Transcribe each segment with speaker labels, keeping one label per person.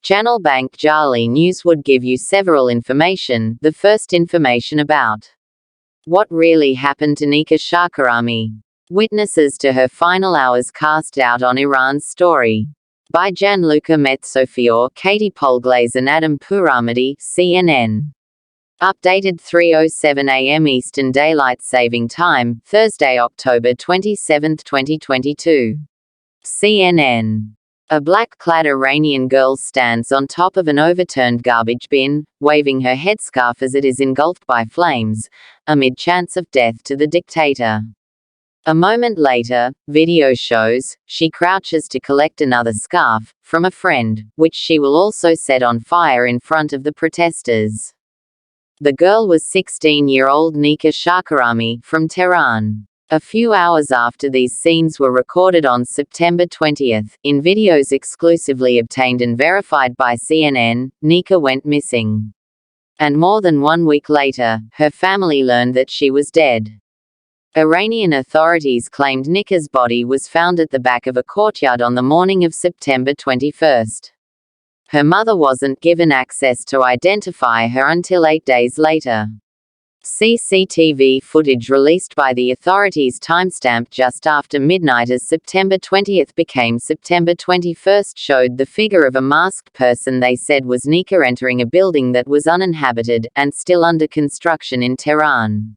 Speaker 1: Channel Bank Jali News would give you several information. The first information about what really happened to Nika Shahkarami. Witnesses to her final hours cast doubt on Iran's story. By Gianluca Mezzofiore, Katie Polglase and Adam Pourahmadi, CNN. Updated 3:07 AM Eastern Daylight Saving Time, Thursday, October 27, 2022. CNN. A black-clad Iranian girl stands on top of an overturned garbage bin, waving her headscarf as it is engulfed by flames, amid chants of death to the dictator. A moment later, video shows, she crouches to collect another scarf, from a friend, which she will also set on fire in front of the protesters. The girl was 16-year-old Nika Shahkarami, from Tehran. A few hours after these scenes were recorded on September 20, in videos exclusively obtained and verified by CNN, Nika went missing. And more than 1 week later, her family learned that she was dead. Iranian authorities claimed Nika's body was found at the back of a courtyard on the morning of September 21. Her mother wasn't given access to identify her until 8 days later. CCTV footage released by the authorities timestamped just after midnight as September 20 became September 21 showed the figure of a masked person they said was Nika entering a building that was uninhabited, and still under construction in Tehran.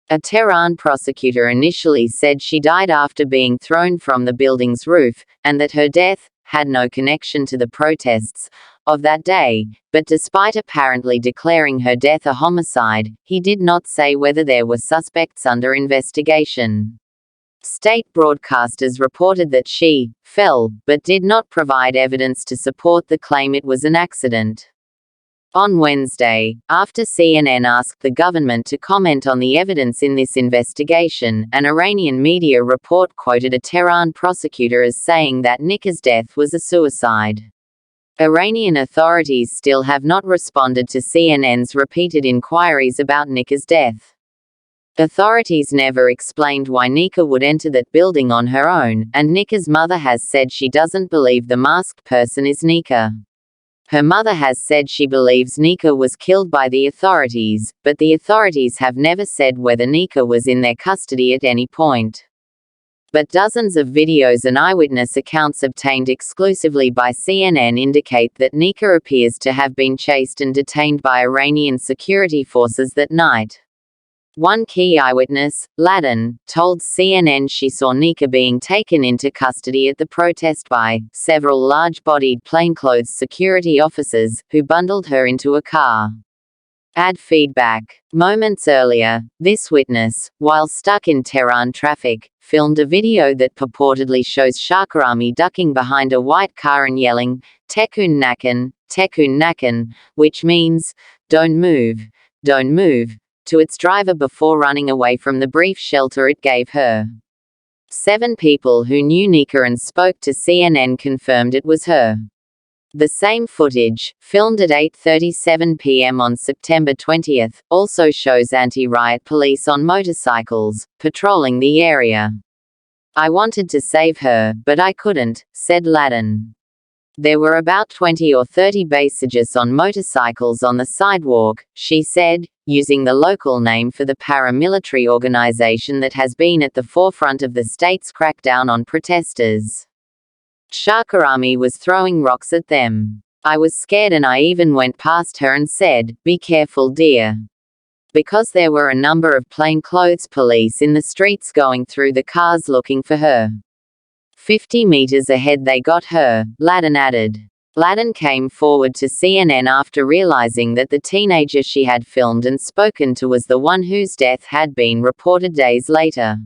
Speaker 1: A Tehran prosecutor initially said she died after being thrown from the building's roof, and that her death had no connection to the protests of that day, but despite apparently declaring her death a homicide, he did not say whether there were suspects under investigation. State broadcasters reported that she fell, but did not provide evidence to support the claim it was an accident. On Wednesday, after CNN asked the government to comment on the evidence in this investigation, an Iranian media report quoted a Tehran prosecutor as saying that Nika's death was a suicide. Iranian authorities still have not responded to CNN's repeated inquiries about Nika's death. Authorities never explained why Nika would enter that building on her own, and Nika's mother has said she doesn't believe the masked person is Nika. Her mother has said she believes Nika was killed by the authorities, but the authorities have never said whether Nika was in their custody at any point. But dozens of videos and eyewitness accounts obtained exclusively by CNN indicate that Nika appears to have been chased and detained by Iranian security forces that night. One key eyewitness, Ladin, told CNN she saw Nika being taken into custody at the protest by several large-bodied plainclothes security officers, who bundled her into a car. Add feedback. Moments earlier, this witness, while stuck in Tehran traffic, filmed a video that purportedly shows Shahkarami ducking behind a white car and yelling, "Tekun nakan," which means, don't move, to its driver before running away from the brief shelter it gave her. 7 people who knew Nika and spoke to CNN confirmed it was her. The same footage, filmed at 8:37 p.m. on September 20, also shows anti-riot police on motorcycles, patrolling the area. "I wanted to save her, but I couldn't," said Ladin. There were about 20 or 30 Basijis on motorcycles on the sidewalk, she said, using the local name for the paramilitary organization that has been at the forefront of the state's crackdown on protesters. Shahkarami was throwing rocks at them. "I was scared and I even went past her and said, 'Be careful, dear.' Because there were a number of plainclothes police in the streets going through the cars looking for her. 50 meters ahead they got her," Ladin added. Ladin came forward to CNN after realizing that the teenager she had filmed and spoken to was the one whose death had been reported days later.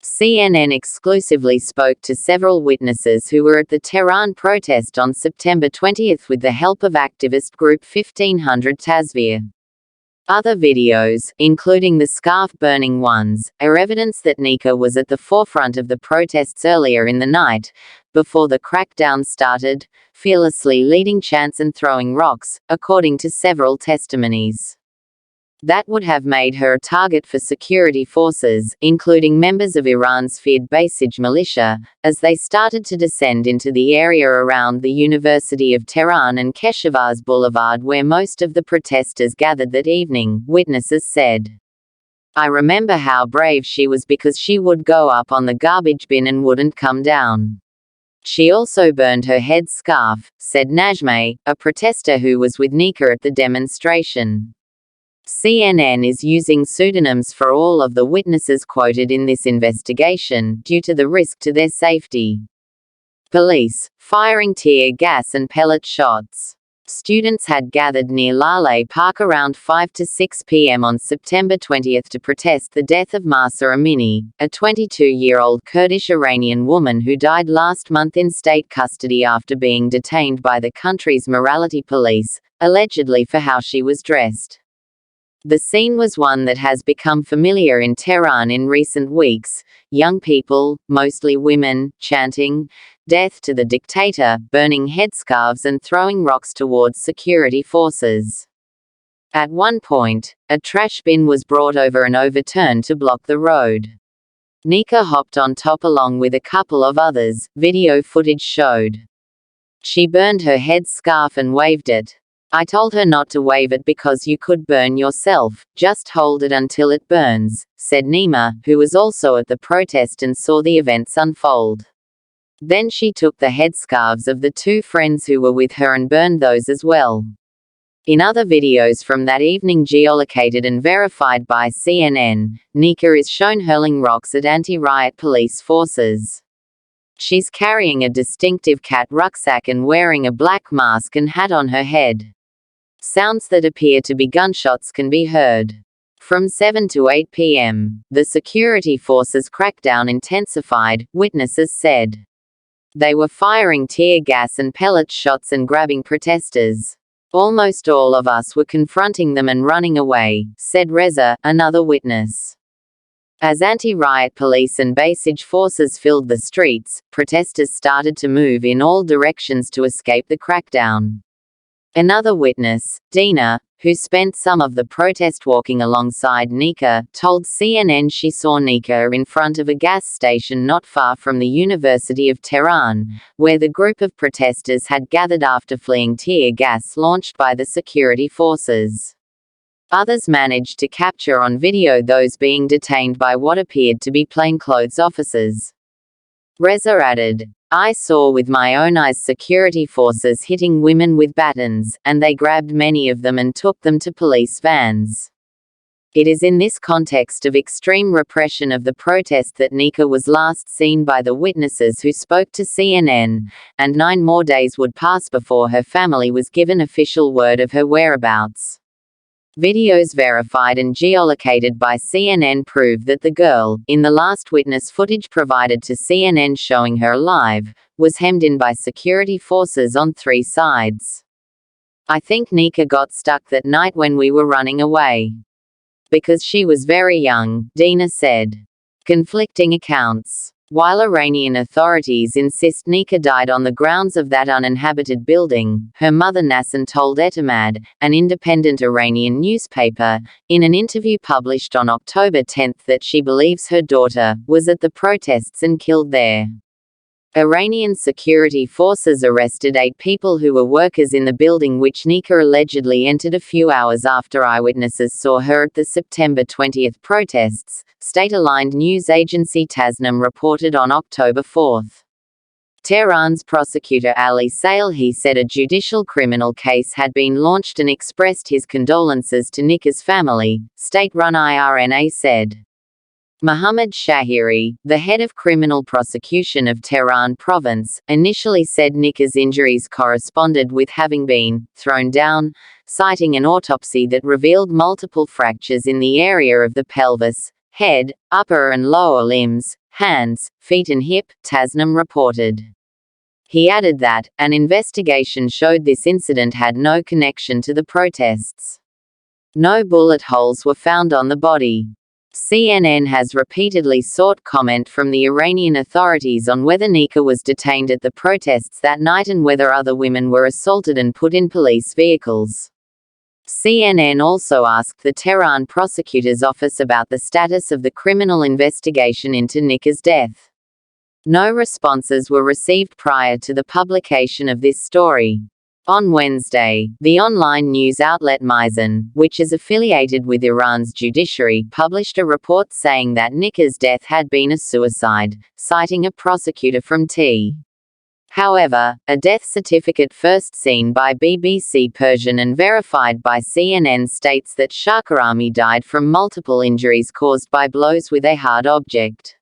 Speaker 1: CNN exclusively spoke to several witnesses who were at the Tehran protest on September 20 with the help of activist group 1500 Tasvir. Other videos, including the scarf-burning ones, are evidence that Nika was at the forefront of the protests earlier in the night, before the crackdown started, fearlessly leading chants and throwing rocks, according to several testimonies. That would have made her a target for security forces, including members of Iran's feared Basij militia, as they started to descend into the area around the University of Tehran and Keshawaz Boulevard where most of the protesters gathered that evening, witnesses said. I remember how brave she was because she would go up on the garbage bin and wouldn't come down. She also burned her head scarf, said Najmeh, a protester who was with Nika at the demonstration. CNN is using pseudonyms for all of the witnesses quoted in this investigation, due to the risk to their safety. Police, firing tear gas and pellet shots. Students had gathered near Lale Park around 5 to 6 p.m. on September 20 to protest the death of Mahsa Amini, a 22-year-old Kurdish-Iranian woman who died last month in state custody after being detained by the country's morality police, allegedly for how she was dressed. The scene was one that has become familiar in Tehran in recent weeks, young people, mostly women, chanting, "Death to the dictator," burning headscarves and throwing rocks towards security forces. At one point, a trash bin was brought over and overturned to block the road. Nika hopped on top along with a couple of others, video footage showed. She burned her headscarf and waved it. I told her not to wave it because you could burn yourself, just hold it until it burns, said Nima, who was also at the protest and saw the events unfold. Then she took the headscarves of the two friends who were with her and burned those as well. In other videos from that evening geolocated and verified by CNN, Nika is shown hurling rocks at anti-riot police forces. She's carrying a distinctive cat rucksack and wearing a black mask and hat on her head. Sounds that appear to be gunshots can be heard. From 7 to 8 p.m., the security forces' crackdown intensified, witnesses said. They were firing tear gas and pellet shots and grabbing protesters. Almost all of us were confronting them and running away, said Reza, another witness. As anti-riot police and Basij forces filled the streets, protesters started to move in all directions to escape the crackdown. Another witness, Dina, who spent some of the protest walking alongside Nika, told CNN she saw Nika in front of a gas station not far from the University of Tehran, where the group of protesters had gathered after fleeing tear gas launched by the security forces. Others managed to capture on video those being detained by what appeared to be plainclothes officers. Reza added, I saw with my own eyes security forces hitting women with batons, and they grabbed many of them and took them to police vans. It is in this context of extreme repression of the protest that Nika was last seen by the witnesses who spoke to CNN, and 9 more days would pass before her family was given official word of her whereabouts. Videos verified and geolocated by CNN prove that the girl, in the last witness footage provided to CNN showing her alive, was hemmed in by security forces on 3 sides. I think Nika got stuck that night when we were running away. Because she was very young, Dina said. Conflicting accounts. While Iranian authorities insist Nika died on the grounds of that uninhabited building, her mother Nasrin told Etimad, an independent Iranian newspaper, in an interview published on October 10 that she believes her daughter was at the protests and killed there. Iranian security forces arrested 8 people who were workers in the building which Nika allegedly entered a few hours after eyewitnesses saw her at the September 20 protests, state-aligned news agency Tasnim reported on October 4. Tehran's prosecutor Ali Salehi said a judicial criminal case had been launched and expressed his condolences to Nika's family, state-run IRNA said. Mohammad Shahiri, the head of criminal prosecution of Tehran province, initially said Nika's injuries corresponded with having been thrown down, citing an autopsy that revealed multiple fractures in the area of the pelvis, head, upper and lower limbs, hands, feet and hip, Tasnim reported. He added that, an investigation showed this incident had no connection to the protests. No bullet holes were found on the body. CNN has repeatedly sought comment from the Iranian authorities on whether Nika was detained at the protests that night and whether other women were assaulted and put in police vehicles. CNN also asked the Tehran prosecutor's office about the status of the criminal investigation into Nika's death. No responses were received prior to the publication of this story. On Wednesday, the online news outlet Mizan, which is affiliated with Iran's judiciary, published a report saying that Nika's death had been a suicide, citing a prosecutor from T. However, a death certificate first seen by BBC Persian and verified by CNN states that Shahkarami died from multiple injuries caused by blows with a hard object.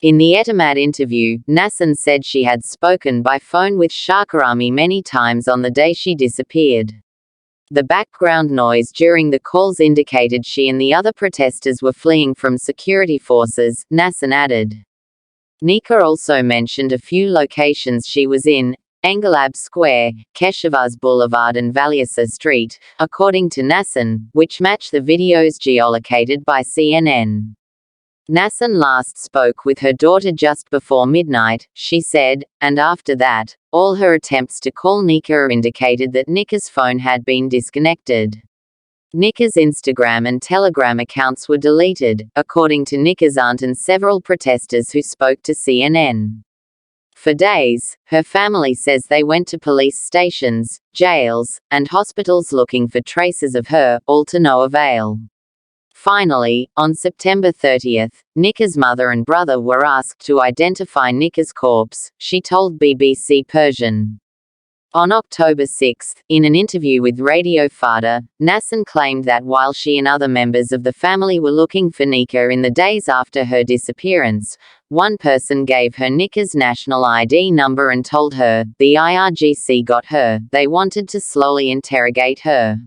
Speaker 1: In the Etemad interview, Nassan said she had spoken by phone with Shahkarami many times on the day she disappeared. The background noise during the calls indicated she and the other protesters were fleeing from security forces, Nassan added. Nika also mentioned a few locations she was in: Engelab Square, Keshavaz Boulevard and Valiasa Street, according to Nassan, which match the videos geolocated by CNN. Nassan last spoke with her daughter just before midnight, she said, and after that, all her attempts to call Nika indicated that Nika's phone had been disconnected. Nika's Instagram and Telegram accounts were deleted, according to Nika's aunt and several protesters who spoke to CNN. For days, her family says they went to police stations, jails, and hospitals looking for traces of her, all to no avail. Finally, on September 30th, Nika's mother and brother were asked to identify Nika's corpse, she told BBC Persian. On October 6, in an interview with Radio Fada, Nassan claimed that while she and other members of the family were looking for Nika in the days after her disappearance, one person gave her Nika's national ID number and told her, the IRGC got her, they wanted to slowly interrogate her.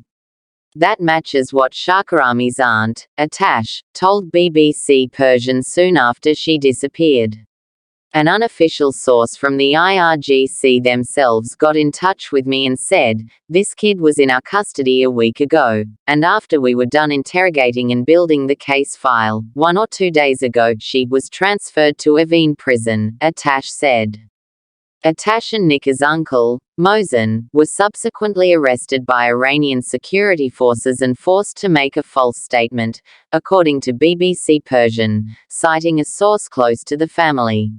Speaker 1: That matches what Shahkarami's aunt, Atash, told BBC Persian soon after she disappeared. An unofficial source from the IRGC themselves got in touch with me and said, this kid was in our custody a week ago, and after we were done interrogating and building the case file, 1 or 2 days ago, she was transferred to Evin prison, Atash said. Atash and Nika's uncle, Mohsen, were subsequently arrested by Iranian security forces and forced to make a false statement, according to BBC Persian, citing a source close to the family.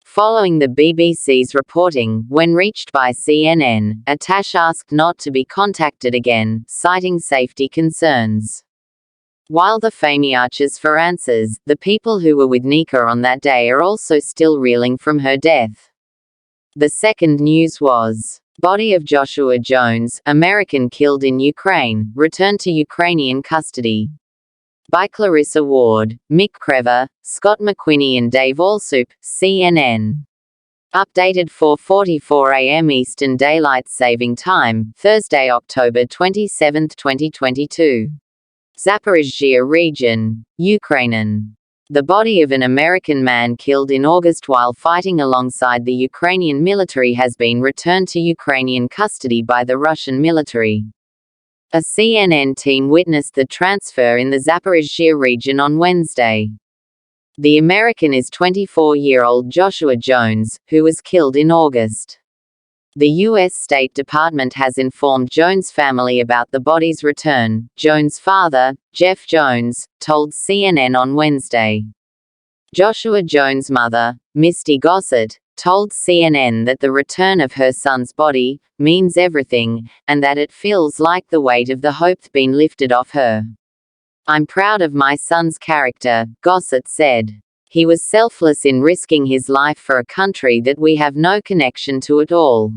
Speaker 1: Following the BBC's reporting, when reached by CNN, Atash asked not to be contacted again, citing safety concerns. While the family arches for answers, the people who were with Nika on that day are also still reeling from her death. The second news was, body of Joshua Jones, American killed in Ukraine, returned to Ukrainian custody. By Clarissa Ward, Mick Crever, Scott McQuinney and Dave Allsoup, CNN. Updated 4:44 a.m. Eastern Daylight Saving Time, Thursday, October 27, 2022. Zaporizhzhia region, Ukraine. The body of an American man killed in August while fighting alongside the Ukrainian military has been returned to Ukrainian custody by the Russian military. A CNN team witnessed the transfer in the Zaporizhzhia region on Wednesday. The American is 24-year-old Joshua Jones, who was killed in August. The U.S. State Department has informed Jones' family about the body's return, Jones' father, Jeff Jones, told CNN on Wednesday. Joshua Jones' mother, Misty Gossett, told CNN that the return of her son's body means everything, and that it feels like the weight of the hope's been lifted off her. I'm proud of my son's character, Gossett said. He was selfless in risking his life for a country that we have no connection to at all.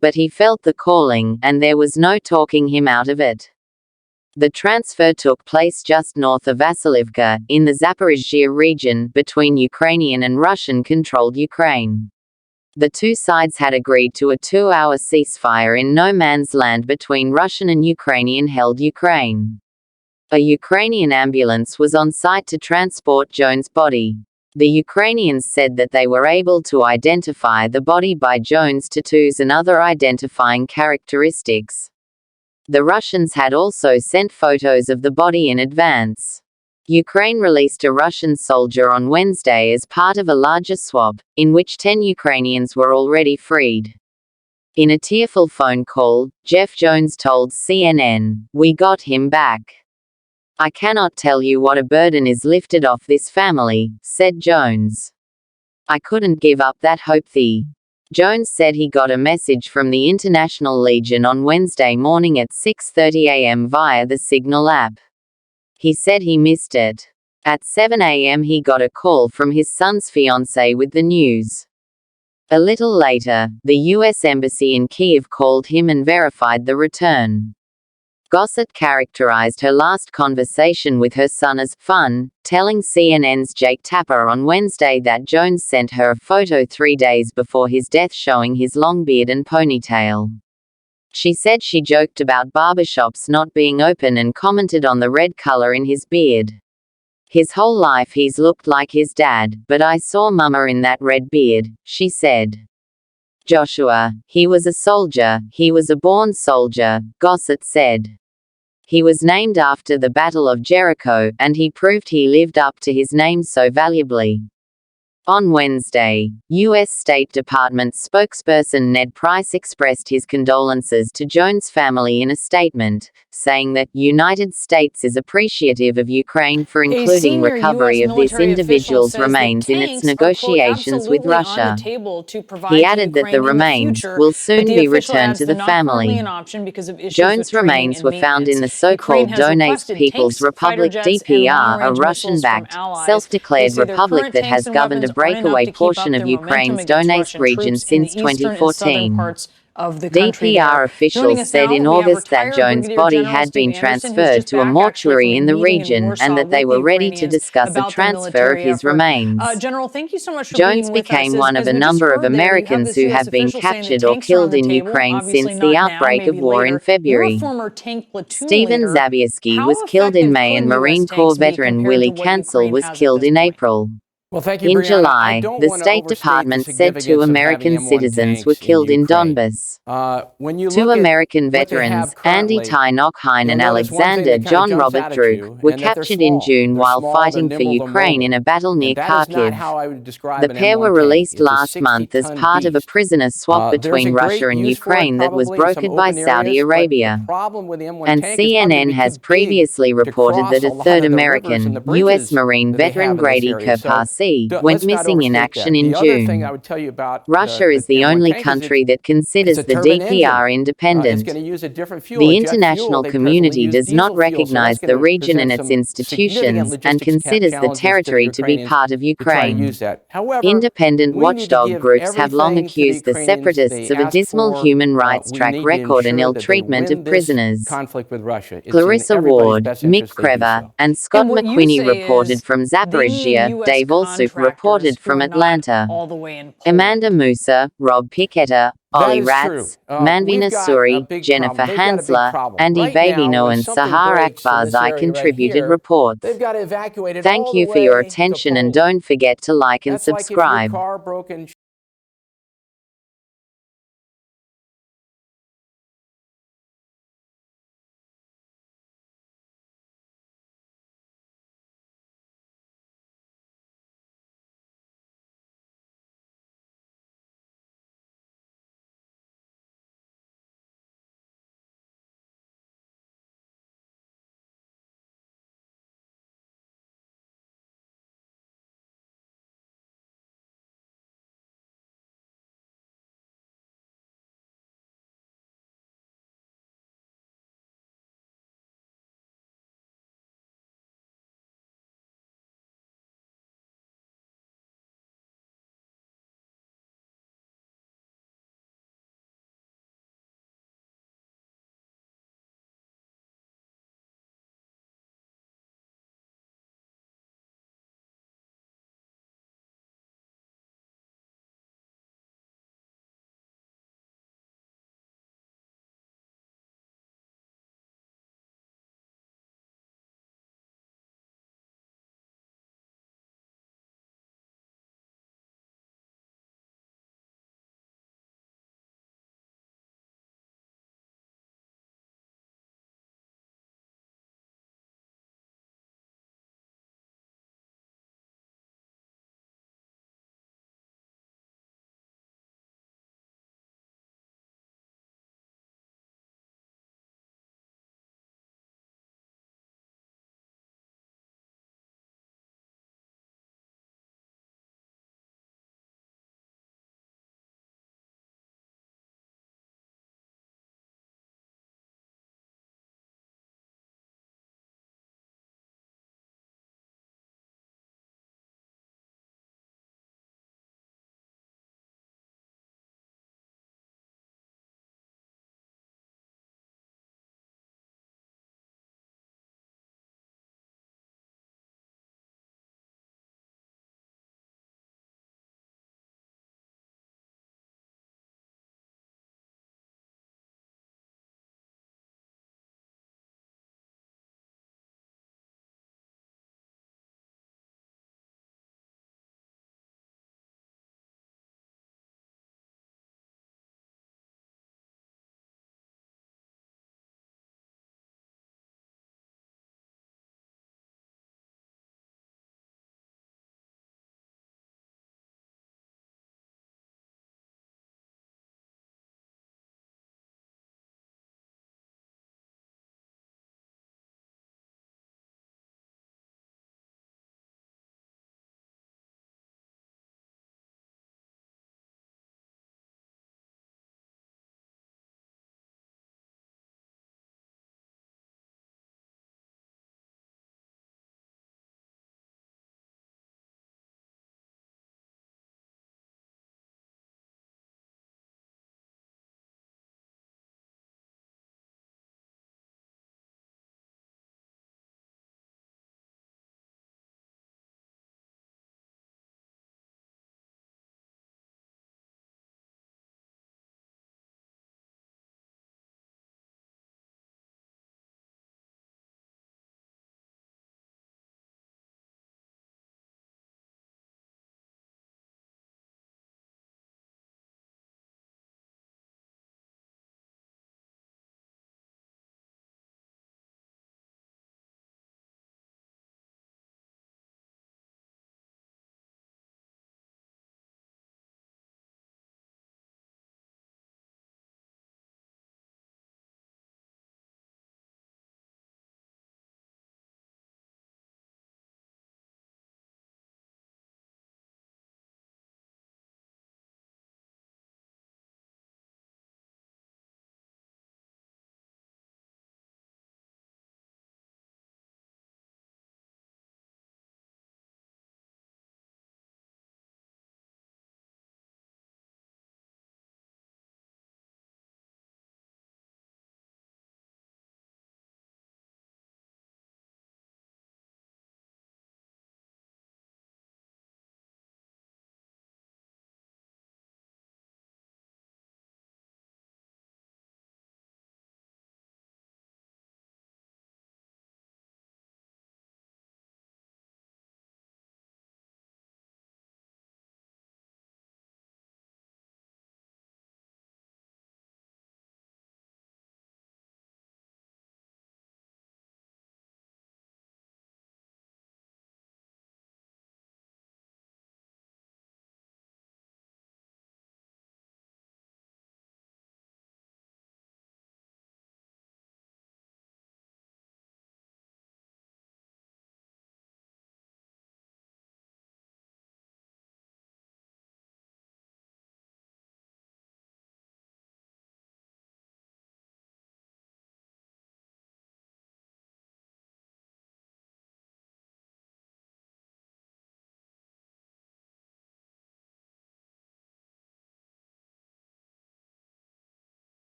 Speaker 1: But he felt the calling, and there was no talking him out of it. The transfer took place just north of Vasilivka, in the Zaporizhzhia region, between Ukrainian and Russian-controlled Ukraine. The two sides had agreed to a 2-hour ceasefire in no man's land between Russian and Ukrainian-held Ukraine. A Ukrainian ambulance was on site to transport Jones' body. The Ukrainians said that they were able to identify the body by Jones' tattoos and other identifying characteristics. The Russians had also sent photos of the body in advance. Ukraine released a Russian soldier on Wednesday as part of a larger swap, in which 10 Ukrainians were already freed. In a tearful phone call, Jeff Jones told CNN, "We got him back. I cannot tell you what a burden is lifted off this family," said Jones. "I couldn't give up that hope." Jones said he got a message from the International Legion on Wednesday morning at 6:30 a.m. via the Signal app. He said he missed it. At 7 a.m. he got a call from his son's fiancée with the news. A little later, the U.S. Embassy in Kyiv called him and verified the return. Gossett characterized her last conversation with her son as fun, telling CNN's Jake Tapper on Wednesday that Jones sent her a photo 3 days before his death showing his long beard and ponytail. She said she joked about barbershops not being open and commented on the red color in his beard. "His whole life he's looked like his dad, but I saw Mama in that red beard," she said. "Joshua, he was a soldier, he was a born soldier," Gossett said. "He was named after the Battle of Jericho, and he proved he lived up to his name so valuably." On Wednesday, U.S. State Department spokesperson Ned Price expressed his condolences to Jones' family in a statement, saying that United States is appreciative of Ukraine for including recovery of this individual's remains in its negotiations with Russia. He added that the remains will soon be returned to the family. Jones' remains were found in the so-called Donetsk People's Republic (DPR), a Russian-backed, self-declared republic that has governed a breakaway portion of Ukraine's Donetsk region since 2014. DPR officials said in August that Jones' body had been transferred to a mortuary in the region and that they were ready to discuss a transfer of his remains.
Speaker 2: General, thank you so much for
Speaker 1: Jones became one of a number of Americans who have been captured or killed in Ukraine since the outbreak of war in February. Stephen Zabierski was killed in May and Marine Corps veteran Willie Cancel was killed in April.
Speaker 3: Well, thank you,
Speaker 1: In
Speaker 3: Brianna.
Speaker 1: July, the State Department said 2 American citizens were killed in Donbas. Two American veterans, Andy Ty Knockheim and Alexander John Robert Druk, were captured in June while fighting for Ukraine in a battle near Kharkiv. The pair were released last month as part of a prisoner swap between Russia and Ukraine that was brokered by Saudi Arabia. And CNN has previously reported that a third American, U.S. Marine veteran Grady Kirpasi, went missing in action in June. Russia is the only country that considers the DPR independent. The international community does not recognize the region and its institutions, and considers the territory to be part of Ukraine. Independent watchdog groups have long accused the separatists of a dismal human rights track record and ill treatment of prisoners. Clarissa Ward, Mick Crever, and Scott McQuinney reported from Zaporizhzhia, Dave Allsup reported from Atlanta. Amanda Musa, Rob Picketta, Ollie Ratz, Manvina Suri, Jennifer Hansler, Andy Babino and Sahar Akbarzai contributed reports. Thank you for your attention and don't forget to like and subscribe.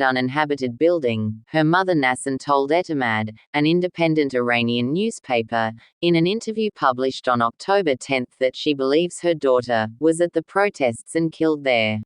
Speaker 1: uninhabited building, her mother Nasrin told Etimad, an independent Iranian newspaper, in an interview published on October 10 that she believes her daughter was at the protests and killed there.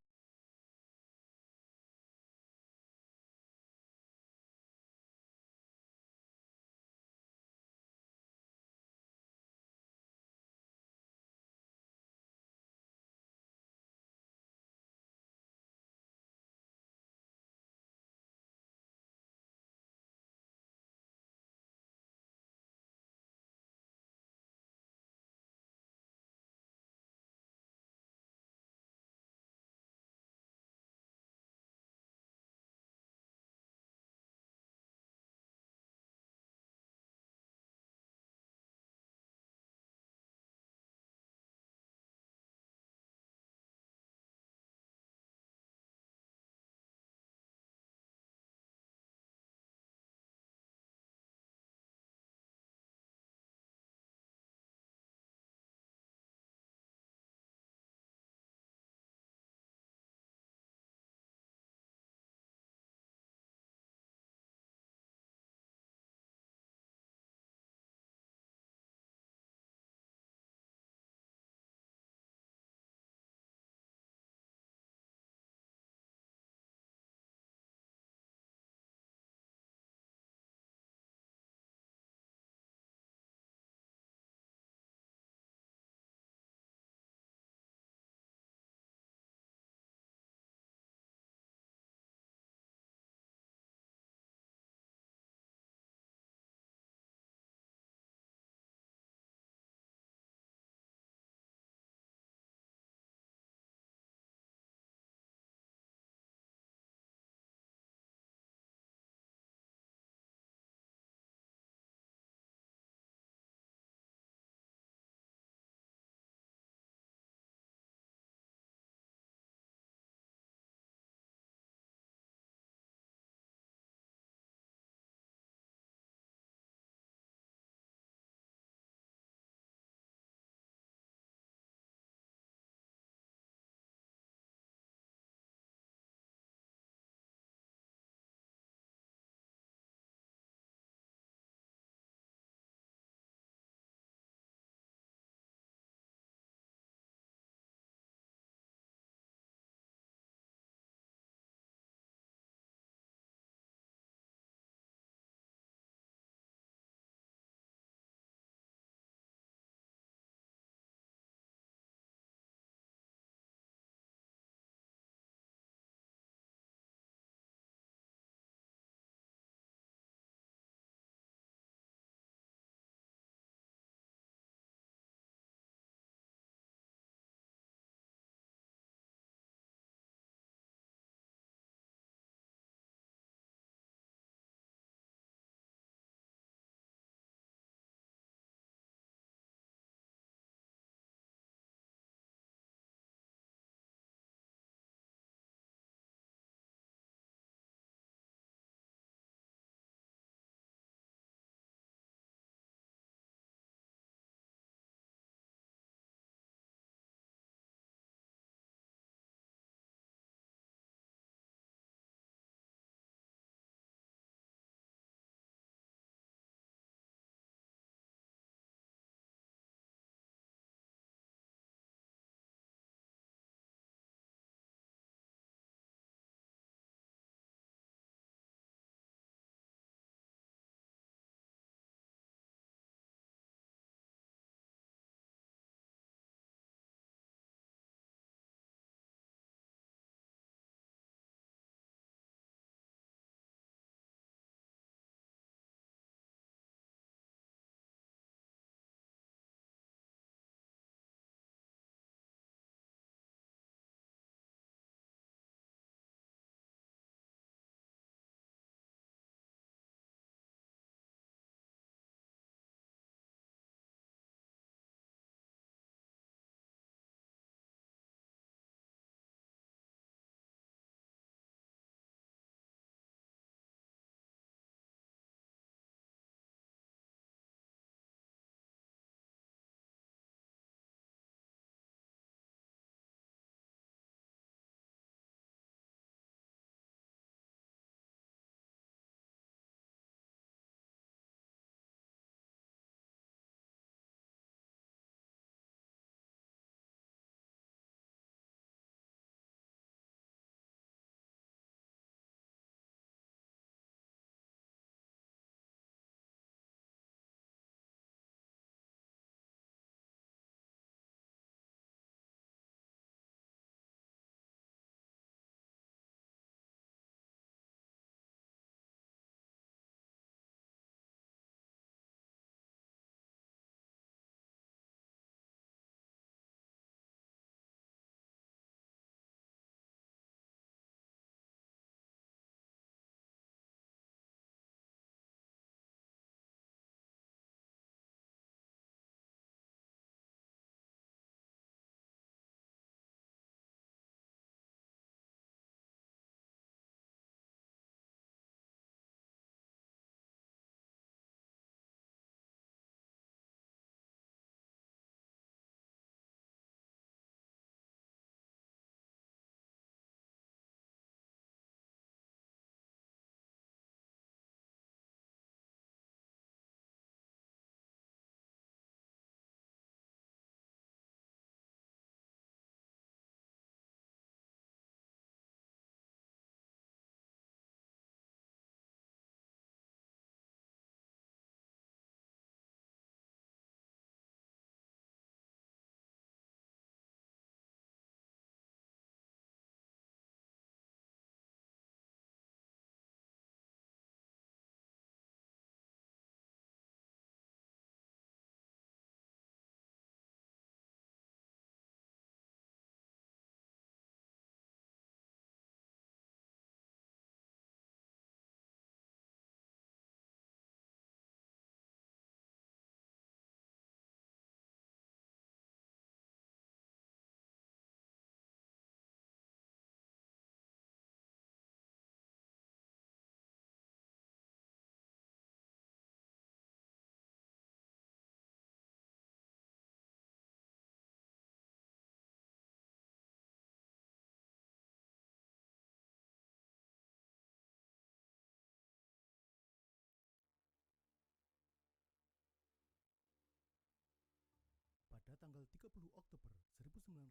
Speaker 2: tanggal 30 Oktober 1961,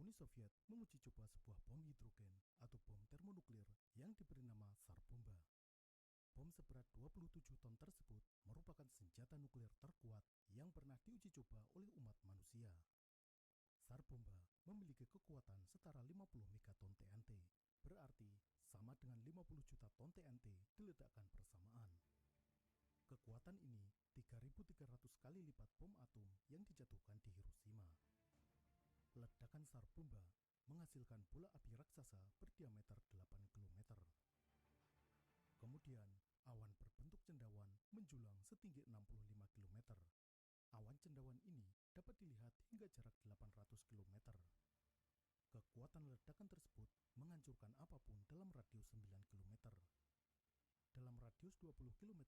Speaker 2: Uni Soviet menguji coba sebuah bom hidrogen atau bom termonuklir yang diberi nama Tsar Bomba. Bom seberat 27 ton tersebut merupakan senjata nuklir terkuat yang pernah diuji coba oleh umat manusia. Tsar Bomba memiliki kekuatan setara 50 megaton TNT, berarti sama dengan 50 juta ton TNT diledakkan bersamaan. Kekuatan ini 3.300 kali lipat bom atom yang dijatuhkan di Hiroshima. Ledakan Tsar Bomba menghasilkan bola api raksasa berdiameter 8 km. Kemudian, awan berbentuk cendawan menjulang setinggi 65 km. Awan cendawan ini dapat dilihat hingga jarak 800 km. Kekuatan ledakan tersebut menghancurkan apapun dalam radius 9 km. Dalam radius 20 km,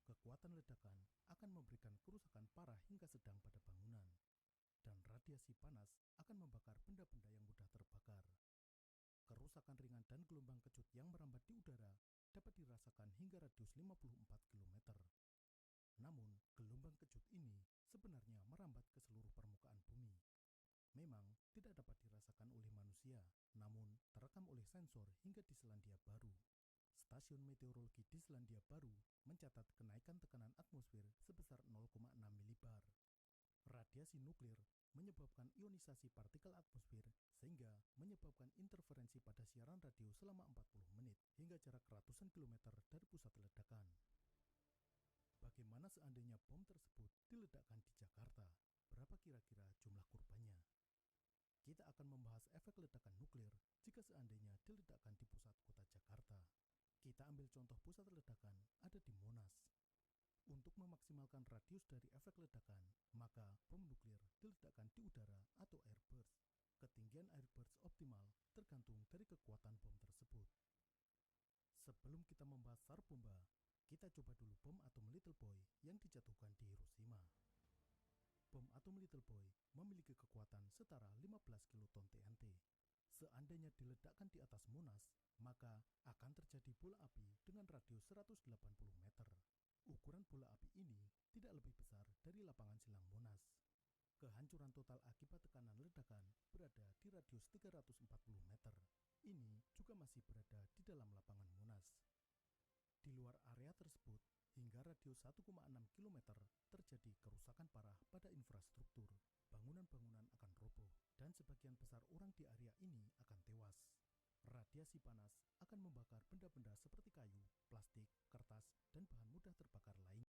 Speaker 2: kekuatan ledakan akan memberikan kerusakan parah hingga sedang pada bangunan. Dan radiasi panas akan membakar benda-benda yang mudah terbakar. Kerusakan ringan dan gelombang kecut yang merambat di udara dapat dirasakan hingga radius 54 km. Namun, gelombang kecut ini sebenarnya merambat ke seluruh permukaan bumi. Memang tidak dapat dirasakan oleh manusia, namun terekam oleh sensor hingga di Selandia Baru. Stasiun meteorologi di Selandia Baru mencatat kenaikan tekanan atmosfer sebesar 0,6 milibar. Radiasi nuklir menyebabkan ionisasi partikel atmosfer sehingga menyebabkan interferensi pada siaran radio selama 40 menit hingga jarak ratusan kilometer dari pusat ledakan. Bagaimana seandainya bom tersebut diledakkan di Jakarta? Berapa kira-kira jumlah korbannya? Kita akan membahas efek ledakan nuklir jika seandainya diledakkan di pusat kota Jakarta. Kita ambil contoh pusat ledakan ada di Monas. Untuk memaksimalkan radius dari efek ledakan, maka bom nuklir diledakkan di udara atau airburst. Ketinggian airburst optimal tergantung dari kekuatan bom tersebut. Sebelum kita membahas Tsar Bomba, kita coba dulu bom atom Little Boy yang dijatuhkan di Hiroshima. Bom atom Little Boy memiliki kekuatan setara 15 kiloton TNT. Seandainya diledakkan di atas Monas, maka akan terjadi bola api dengan radius 180 meter. Ukuran bola api ini tidak lebih besar dari lapangan silang Monas. Kehancuran total akibat tekanan ledakan berada di radius 340 meter. Ini juga masih berada di dalam lapangan Monas. Di luar area tersebut, hingga radius 1,6 km terjadi kerusakan parah pada infrastruktur. Bangunan-bangunan akan roboh, dan sebagian besar orang di area ini akan tewas. Radiasi panas akan membakar benda-benda seperti kayu, plastik, kertas, dan bahan mudah terbakar lainnya.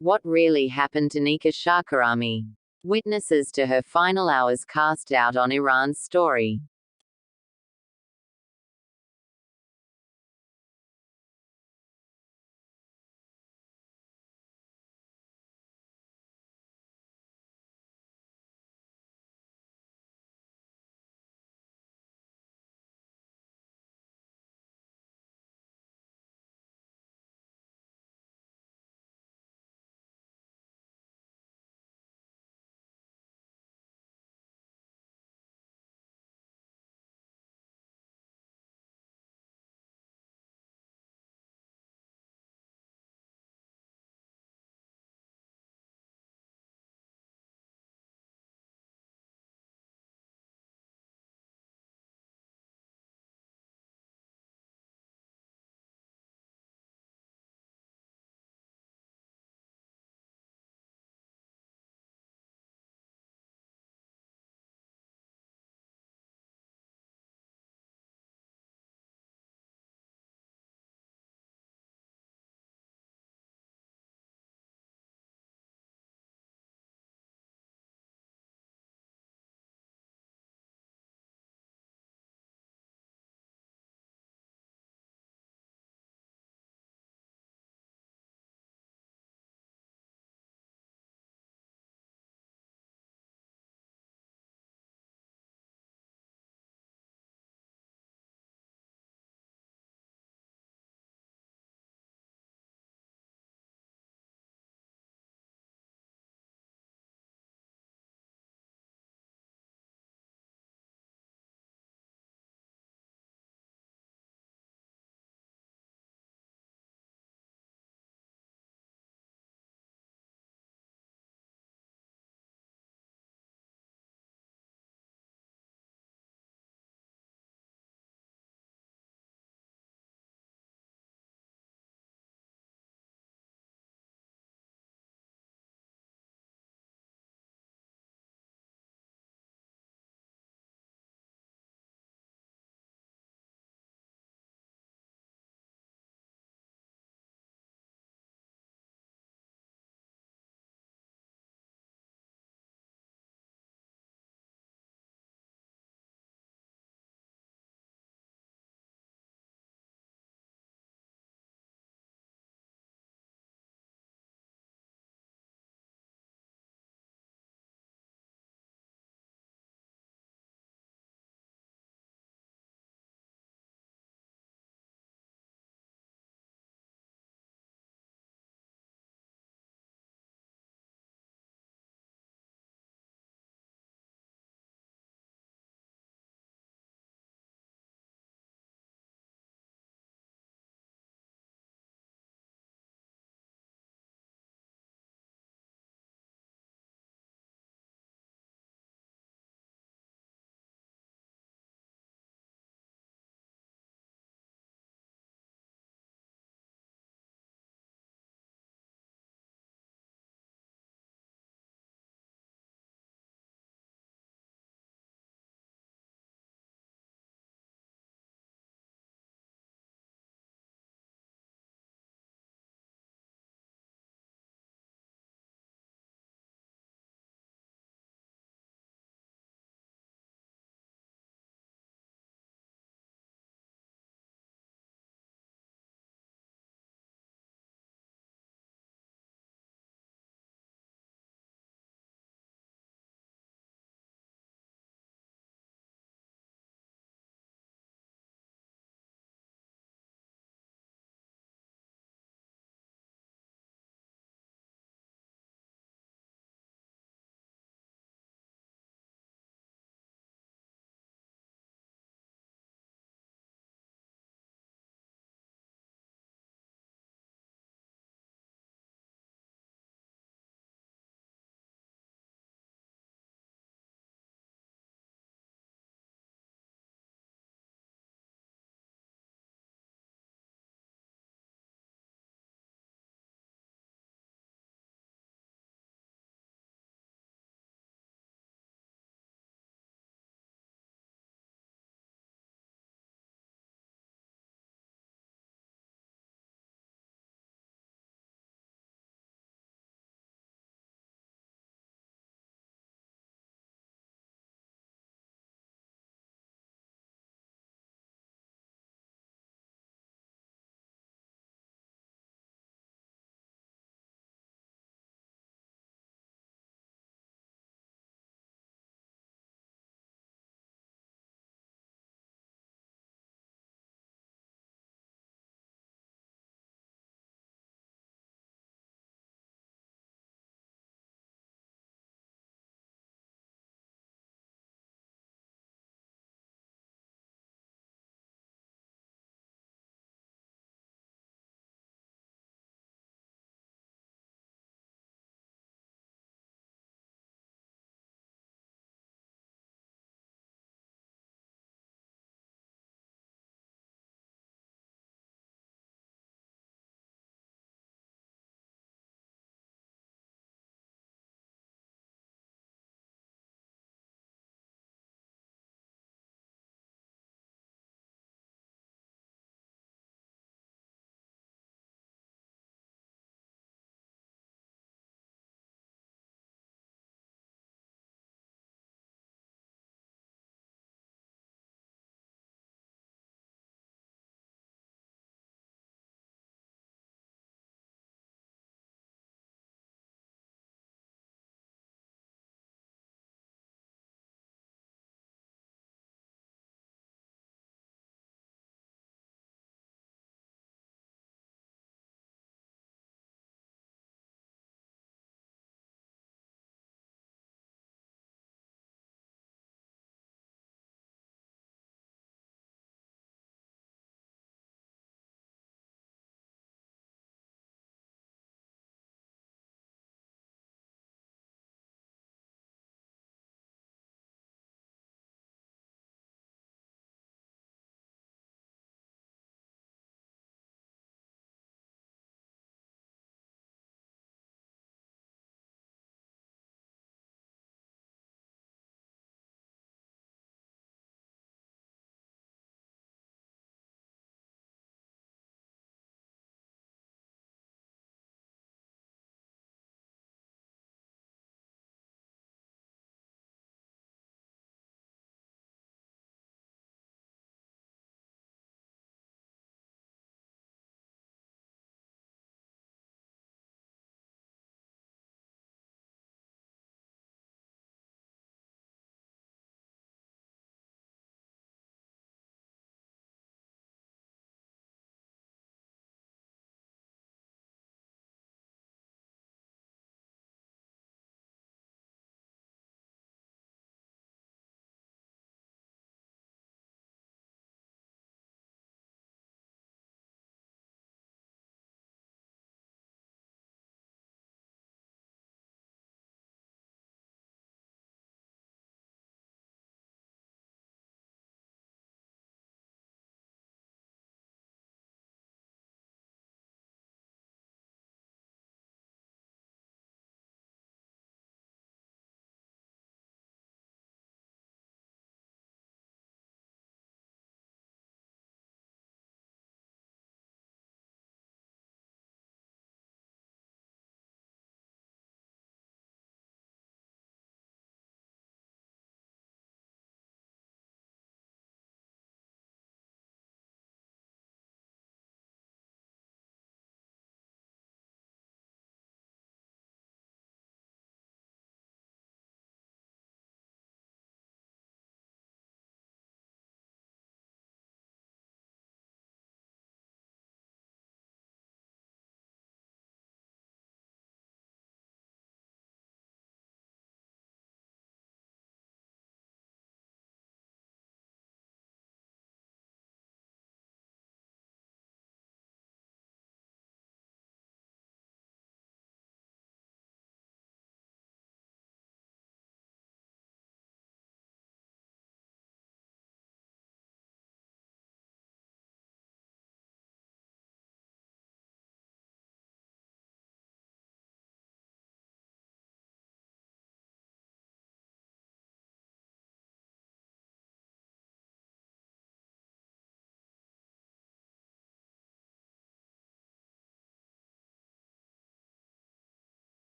Speaker 1: What really happened to Nika Shahkarami? Witnesses to her final hours cast doubt on Iran's story.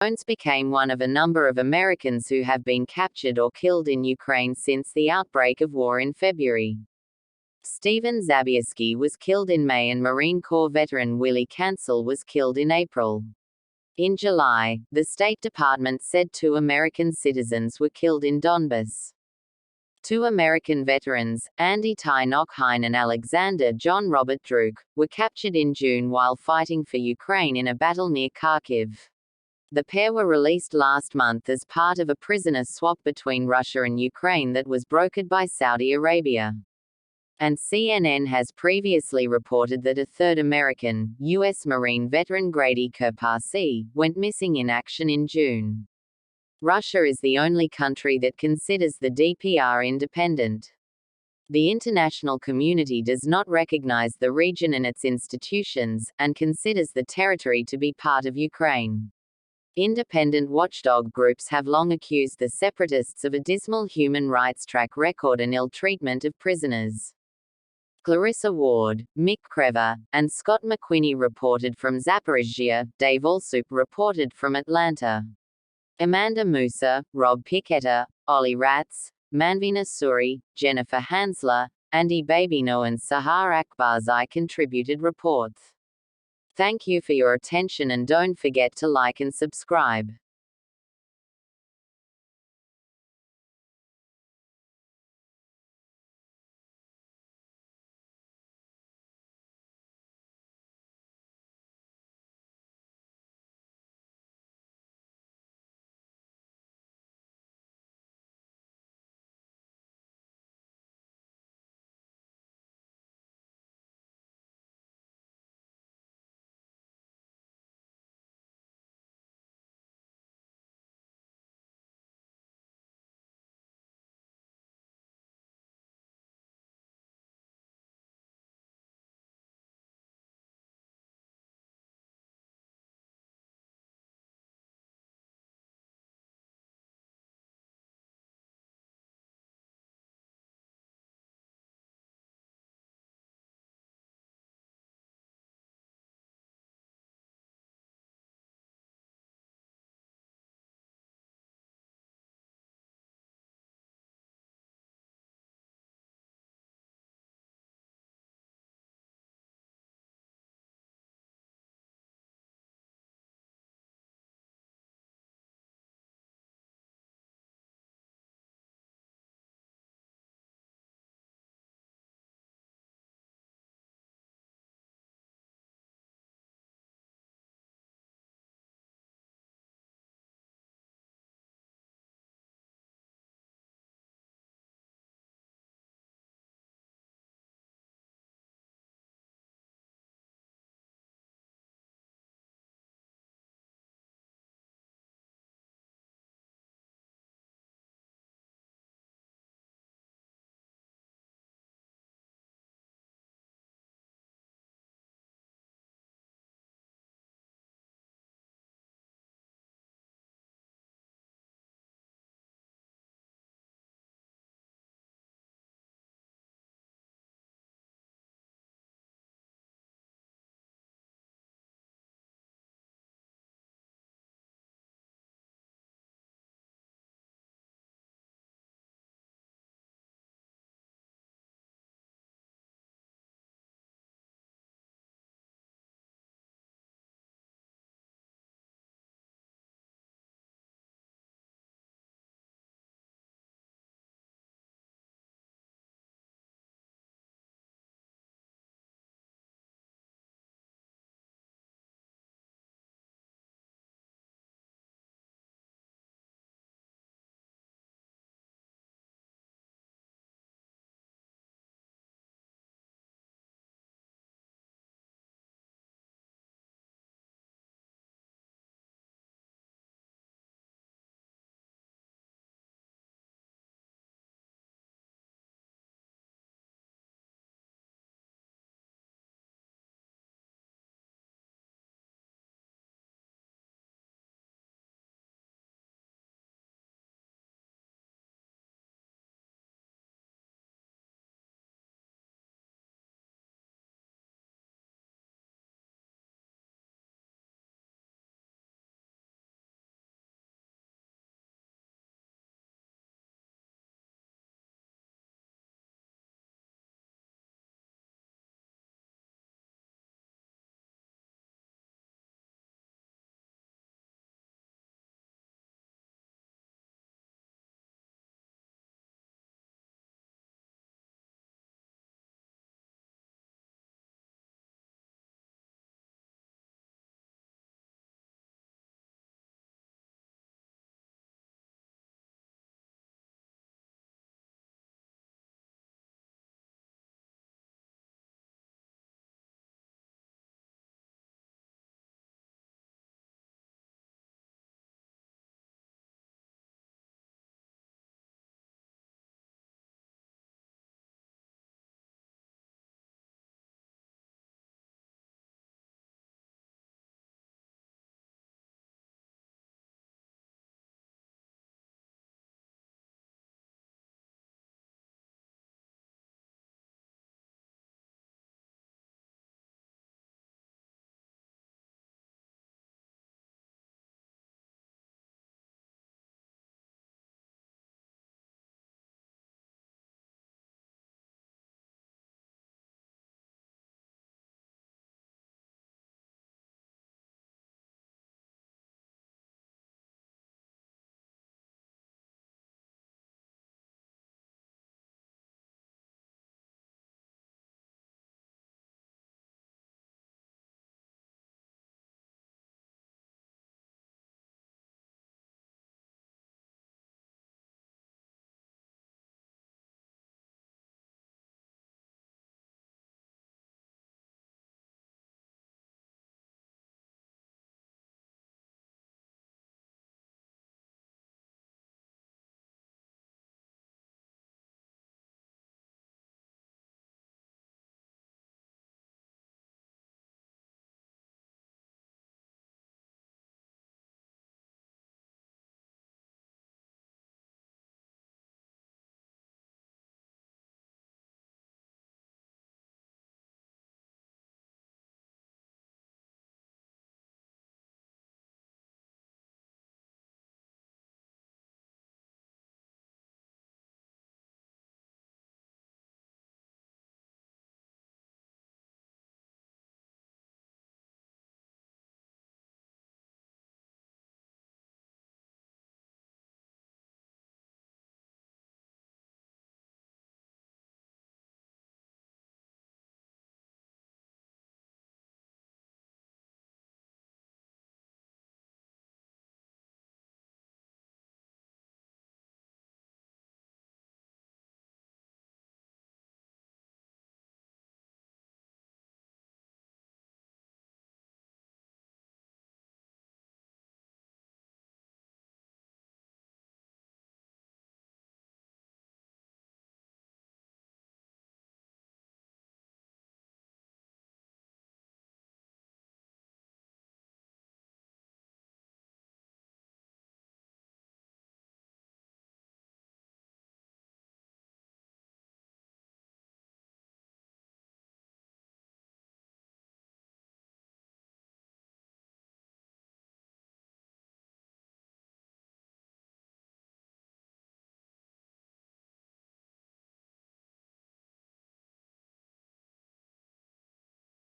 Speaker 1: Jones became one of a number of Americans who have been captured or killed in Ukraine since the outbreak of war in February. Stephen Zabierski was killed in May and Marine Corps veteran Willie Cancel was killed in April. In July, the State Department said 2 American citizens were killed in Donbas. 2 American veterans, Andy Ty Knockheim and Alexander John Robert Druk, were captured in June while fighting for Ukraine in a battle near Kharkiv. The pair were released last month as part of a prisoner swap between Russia and Ukraine that was brokered by Saudi Arabia. And CNN has previously reported that a third American, U.S. Marine veteran Grady Kirpasi, went missing in action in June. Russia is the only country that considers the DPR independent. The international community does not recognize the region and its institutions, and considers the territory to be part of Ukraine. Independent watchdog groups have long accused the separatists of a dismal human rights track record and ill treatment of prisoners. Clarissa Ward, Mick Crever, and Scott McQuinney reported from Zaporizhzhia, Dave Allsoup reported from Atlanta. Amanda Musa, Rob Piquetta, Ollie Ratz, Manvina Suri, Jennifer Hansler, Andy Babino and Sahar Akbarzai contributed reports. Thank you for your attention and don't forget to like and subscribe.